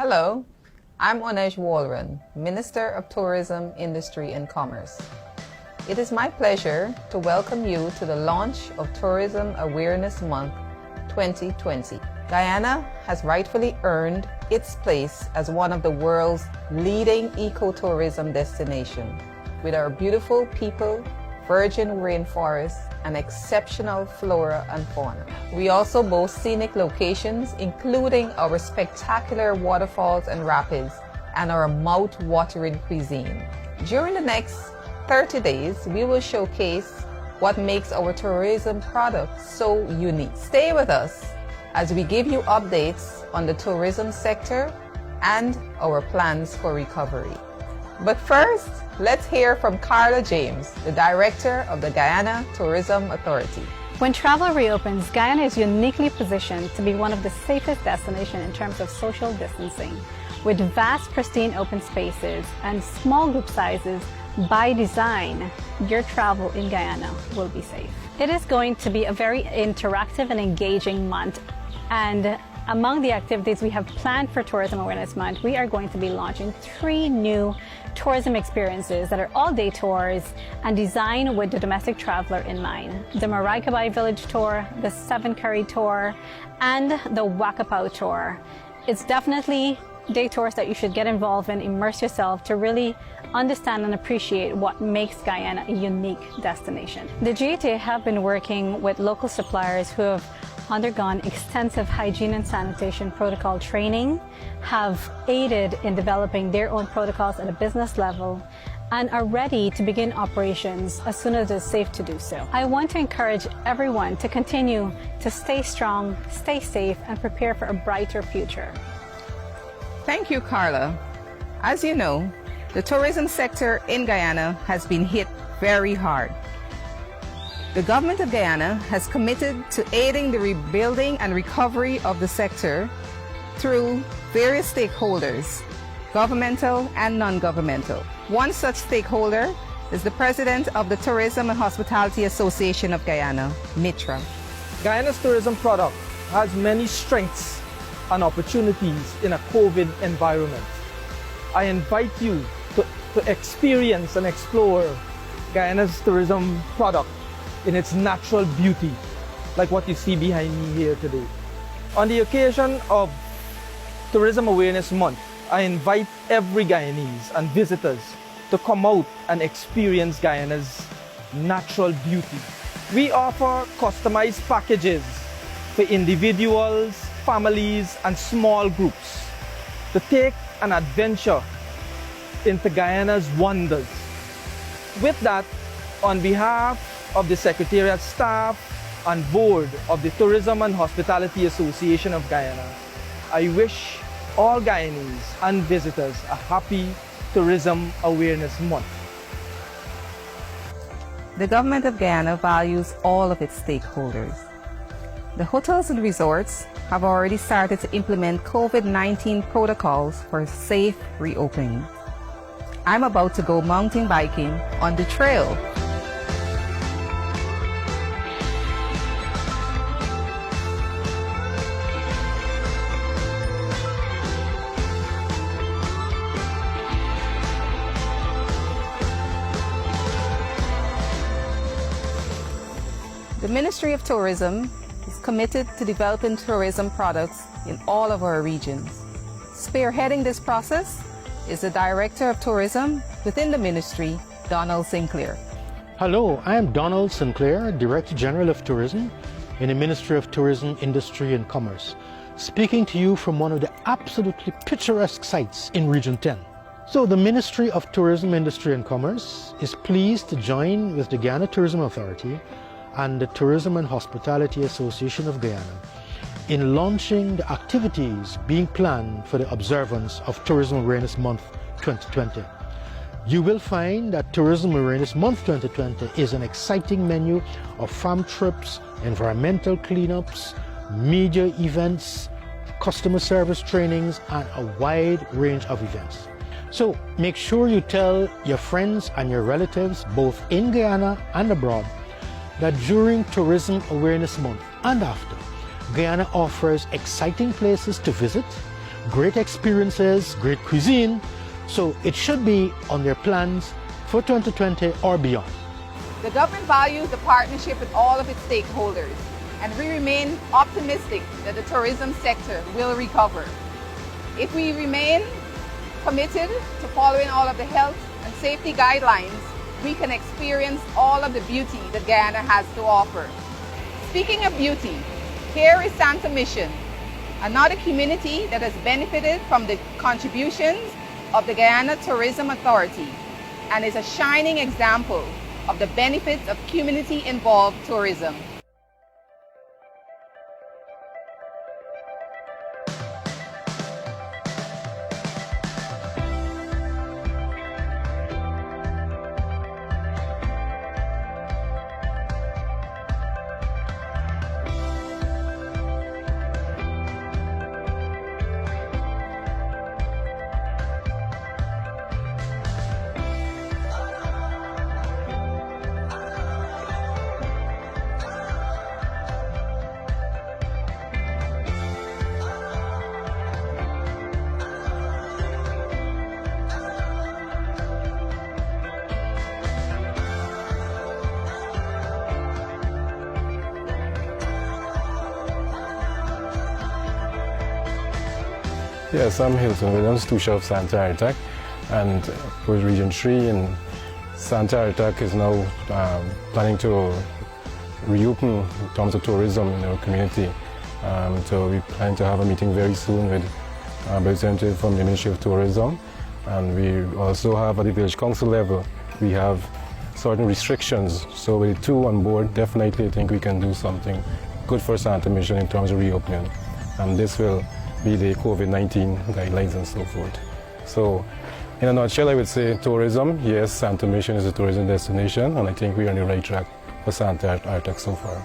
Hello, I'm Oneidge Walrond, Minister of Tourism, Industry and Commerce. It is my pleasure to welcome you to the launch of Tourism Awareness Month 2020. Guyana has rightfully earned its place as one of the world's leading ecotourism destinations, with our beautiful people, virgin rainforests, and exceptional flora and fauna. We also boast scenic locations, including our spectacular waterfalls and rapids, and our mouth-watering cuisine. During the next 30 days, we will showcase what makes our tourism product so unique. Stay with us as we give you updates on the tourism sector and our plans for recovery. But first, let's hear from Carla James, the Director of the Guyana Tourism Authority. When travel reopens, Guyana is uniquely positioned to be one of the safest destinations in terms of social distancing. With vast, pristine open spaces and small group sizes, by design, your travel in Guyana will be safe. It is going to be a very interactive and engaging month, and among the activities we have planned for Tourism Awareness Month, we are going to be launching 3 new tourism experiences that are all-day tours and designed with the domestic traveler in mind. The Marikabai Village Tour, the Seven Curry Tour, and the Wakapau Tour. It's definitely day tours that you should get involved in, immerse yourself to really understand and appreciate what makes Guyana a unique destination. The GTA have been working with local suppliers who have undergone extensive hygiene and sanitation protocol training, have aided in developing their own protocols at a business level, and are ready to begin operations as soon as it is safe to do so. I want to encourage everyone to continue to stay strong, stay safe, and prepare for a brighter future. Thank you, Carla. As you know, the tourism sector in Guyana has been hit very hard. The government of Guyana has committed to aiding the rebuilding and recovery of the sector through various stakeholders, governmental and non-governmental. One such stakeholder is the president of the Tourism and Hospitality Association of Guyana, MITRA. Guyana's tourism product has many strengths and opportunities in a COVID environment. I invite you to experience and explore Guyana's tourism product in its natural beauty, like what you see behind me here today. On the occasion of Tourism Awareness Month, I invite every Guyanese and visitors to come out and experience Guyana's natural beauty. We offer customized packages for individuals, families, and small groups to take an adventure into Guyana's wonders. With that, on behalf of the Secretariat staff and board of the Tourism and Hospitality Association of Guyana, I wish all Guyanese and visitors a happy Tourism Awareness Month. The government of Guyana values all of its stakeholders. The hotels and resorts have already started to implement COVID-19 protocols for safe reopening. I'm about to go mountain biking on the trail. The Ministry of Tourism is committed to developing tourism products in all of our regions. Spearheading this process is the Director of Tourism within the Ministry, Donald Sinclair. Hello, I am Donald Sinclair, Director General of Tourism in the Ministry of Tourism, Industry and Commerce, speaking to you from one of the absolutely picturesque sites in Region 10. So the Ministry of Tourism, Industry and Commerce is pleased to join with the Guyana Tourism Authority and the Tourism and Hospitality Association of Guyana in launching the activities being planned for the observance of Tourism Awareness Month 2020. You will find that Tourism Awareness Month 2020 is an exciting menu of farm trips, environmental cleanups, media events, customer service trainings, and a wide range of events. So make sure you tell your friends and your relatives, both in Guyana and abroad, that during Tourism Awareness Month and after, Guyana offers exciting places to visit great experiences, great cuisine. So it should be on their plans for 2020 or beyond. The government values the partnership with all of its stakeholders, and we remain optimistic that the tourism sector will recover. If we remain committed to following all of the health and safety guidelines, we can experience all of the beauty that Guyana has to offer. Speaking of beauty, here is Santa Mission, another community that has benefited from the contributions of the Guyana Tourism Authority and is a shining example of the benefits of community-involved tourism. Yes, I'm Hilton Williams, Tusha of Santa Aritac, and with Region 3 in Santa Aritac is now planning to reopen in terms of tourism in our community. So we plan to have a meeting very soon with a representative from the Ministry of Tourism, and we also have at the village council level, we have certain restrictions. So with the two on board, definitely I think we can do something good for Santa Mission in terms of reopening. And this will be the COVID-19 guidelines and so forth. So in a nutshell, I would say tourism, yes, Santa Mission is a tourism destination, and I think we are on the right track for Santa Aritac so far.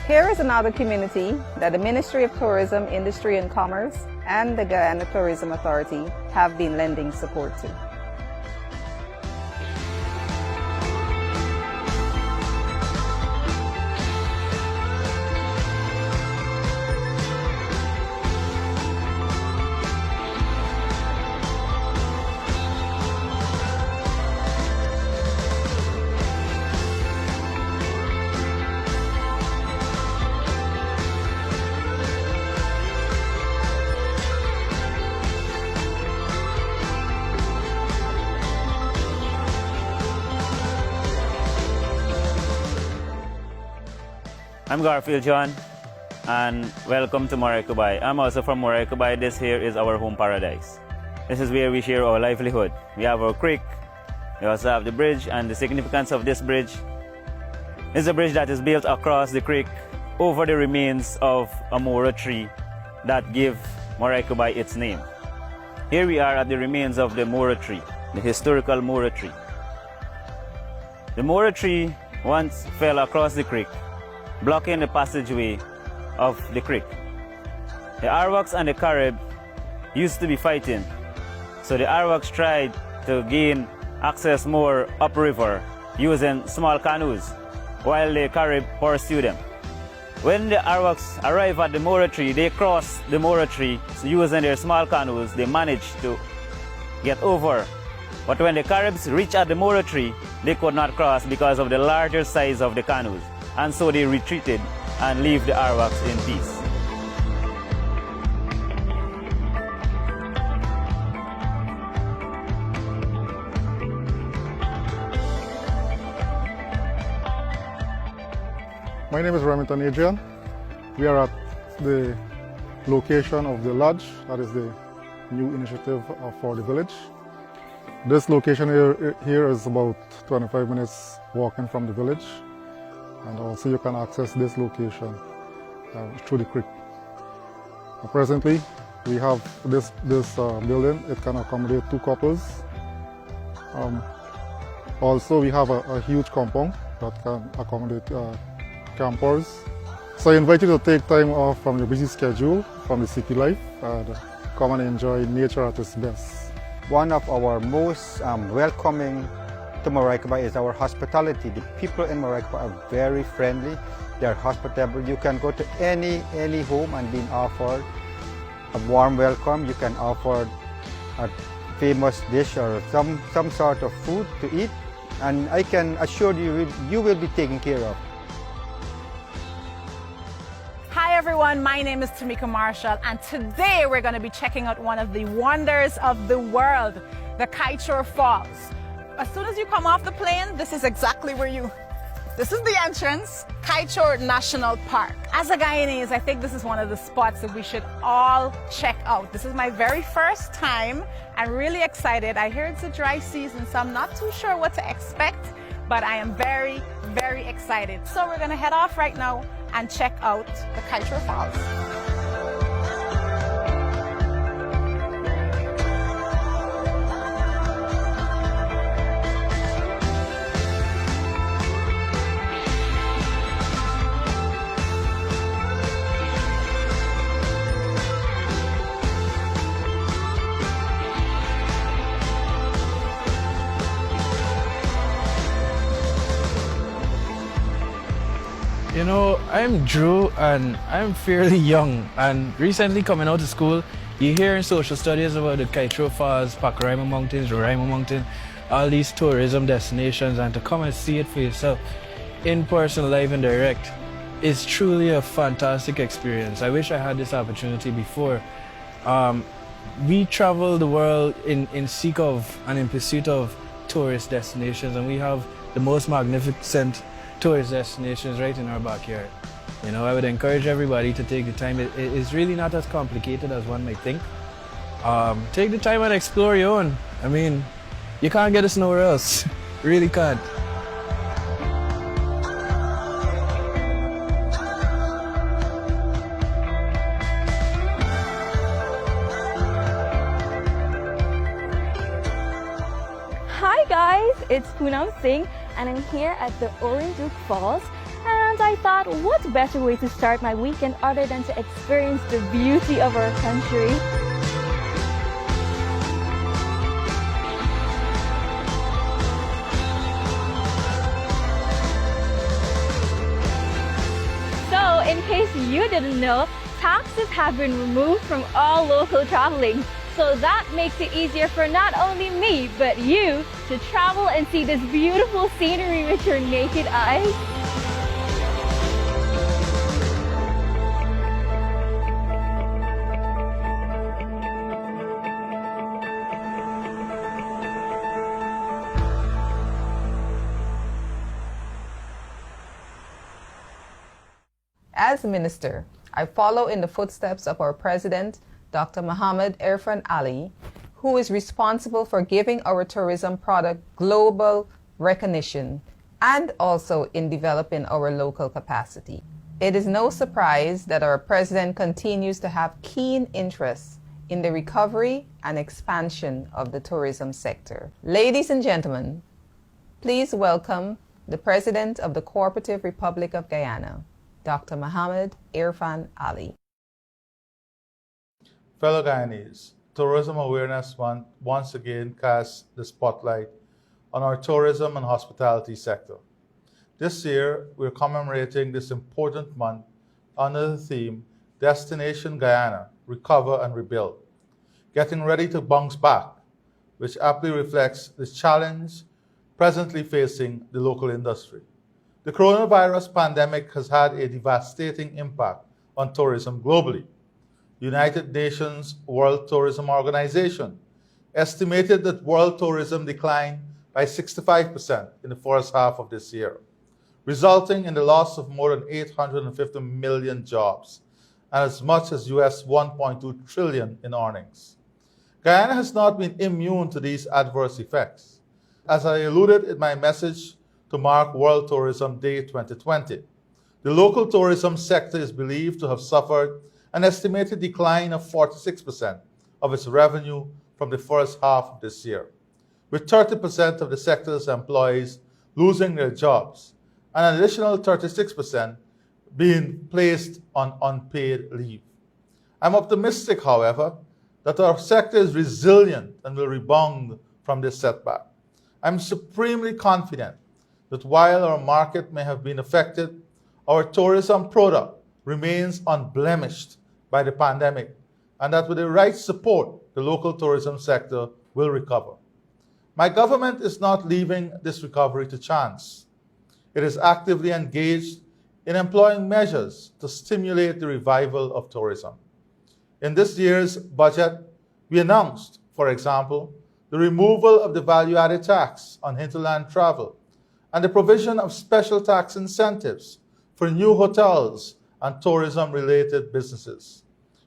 Here is another community that the Ministry of Tourism, Industry and Commerce and the Guyana Tourism Authority have been lending support to. I'm Garfield John, and welcome to Moraicubai. I'm also from Moraicubai. This here is our home paradise. This is where we share our livelihood. We have our creek, we also have the bridge, and the significance of this bridge is a bridge that is built across the creek over the remains of a mora tree that give Moraicubai its name. Here we are at the remains of the mora tree, the historical mora tree. The mora tree once fell across the creek, blocking the passageway of the creek. The Arawaks and the Carib used to be fighting, so the Arawaks tried to gain access more upriver using small canoes, while the Carib pursued them. When the Arawaks arrived at the mora tree, they crossed the mora tree, so using their small canoes, they managed to get over. But when the Caribs reached at the mora tree, they could not cross because of the larger size of the canoes. And so they retreated and leave the Arawaks in peace. My name is Remington Adrian. We are at the location of the lodge, that is the new initiative for the village. This location here is about 25 minutes walking from the village. And also you can access this location through the creek. Presently, we have this building. It can accommodate 2 couples, Also, we have a huge compound that can accommodate campers. So I invite you to take time off from your busy schedule, from the city life, and come and enjoy nature at its best. One of our most welcoming to Moraikaba is our hospitality. The people in Moraikaba are very friendly. They are hospitable. You can go to any home and be offered a warm welcome. You can offer a famous dish or some sort of food to eat, and I can assure you, you will be taken care of. Hi everyone, my name is Tamika Marshall, and today we're going to be checking out one of the wonders of the world, the Kaieteur Falls. As soon as you come off the plane, this is exactly where this is the entrance, Kaieteur National Park. As a Guyanese, I think this is one of the spots that we should all check out. This is my very first time. I'm really excited. I hear it's a dry season, so I'm not too sure what to expect, but I am very, very excited. So we're gonna head off right now and check out the Kaieteur Falls. You know, I'm Drew and I'm fairly young, and recently coming out of school, you hear in social studies about the Kaieteur Falls, Pacaraima Mountains, Roraima Mountain, all these tourism destinations, and to come and see it for yourself in person, live and direct, is truly a fantastic experience. I wish I had this opportunity before. We travel the world in seek of and in pursuit of tourist destinations, and we have the most magnificent tourist destinations right in our backyard. You know, I would encourage everybody to take the time. It's really not as complicated as one might think. Take the time and explore your own. I mean, you can't get this nowhere else. Really can't. Hi guys, it's Poonam Singh, and I'm here at the Oneidge Falls, and I thought what better way to start my weekend other than to experience the beauty of our country. So in case you didn't know, taxes have been removed from all local traveling. So that makes it easier for not only me, but you to travel and see this beautiful scenery with your naked eyes. As Minister, I follow in the footsteps of our President, Dr. Mohamed Irfaan Ali, who is responsible for giving our tourism product global recognition and also in developing our local capacity. It is no surprise that our President continues to have keen interest in the recovery and expansion of the tourism sector. Ladies and gentlemen, please welcome the President of the Co-operative Republic of Guyana, Dr. Mohamed Irfaan Ali. Fellow Guyanese, Tourism Awareness Month once again casts the spotlight on our tourism and hospitality sector. This year, we're commemorating this important month under the theme, Destination Guyana, Recover and Rebuild, getting ready to bounce back, which aptly reflects the challenge presently facing the local industry. The coronavirus pandemic has had a devastating impact on tourism globally. United Nations World Tourism Organization estimated that world tourism declined by 65% in the first half of this year, resulting in the loss of more than 850 million jobs and as much as US 1.2 trillion in earnings. Guyana has not been immune to these adverse effects. As I alluded in my message to mark World Tourism Day 2020, the local tourism sector is believed to have suffered an estimated decline of 46% of its revenue from the first half of this year. with 30% of the sector's employees losing their jobs and an additional 36% being placed on unpaid leave. I'm optimistic, however, that our sector is resilient and will rebound from this setback. I'm supremely confident that while our market may have been affected, our tourism product remains unblemished by the pandemic, and that with the right support, the local tourism sector will recover. My government is not leaving this recovery to chance. It is actively engaged in employing measures to stimulate the revival of tourism. In this year's budget, we announced, for example, the removal of the value-added tax on hinterland travel and the provision of special tax incentives for new hotels and tourism-related businesses.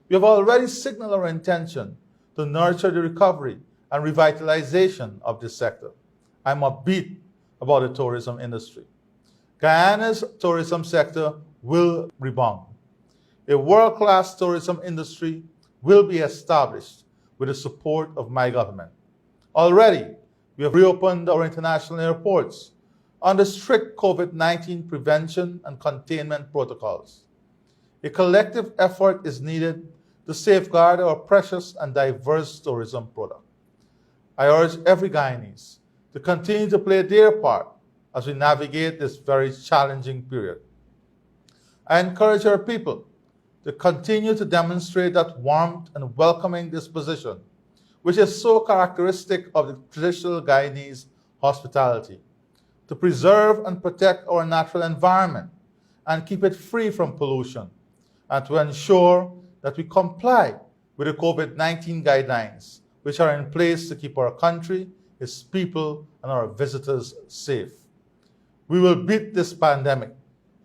We have already signaled our intention to nurture the recovery and revitalization of this sector. I'm upbeat about the tourism industry. Guyana's tourism sector will rebound. A world-class tourism industry will be established with the support of my government. Already, we have reopened our international airports under strict COVID-19 prevention and containment protocols. A collective effort is needed to safeguard our precious and diverse tourism product. I urge every Guyanese to continue to play their part as we navigate this very challenging period. I encourage our people to continue to demonstrate that warmth and welcoming disposition, which is so characteristic of the traditional Guyanese hospitality, to preserve and protect our natural environment and keep it free from pollution, and to ensure that we comply with the COVID-19 guidelines, which are in place to keep our country, its people, and our visitors safe. We will beat this pandemic.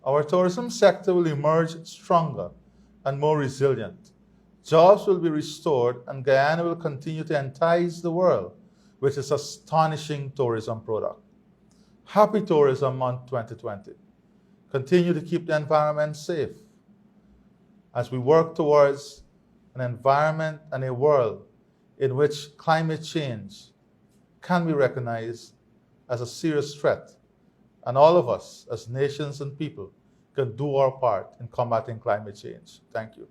Our tourism sector will emerge stronger and more resilient. Jobs will be restored, and Guyana will continue to entice the world with its astonishing tourism product. Happy Tourism Month 2020. Continue to keep the environment safe as we work towards an environment and a world in which climate change can be recognized as a serious threat, and all of us as nations and people can do our part in combating climate change. Thank you.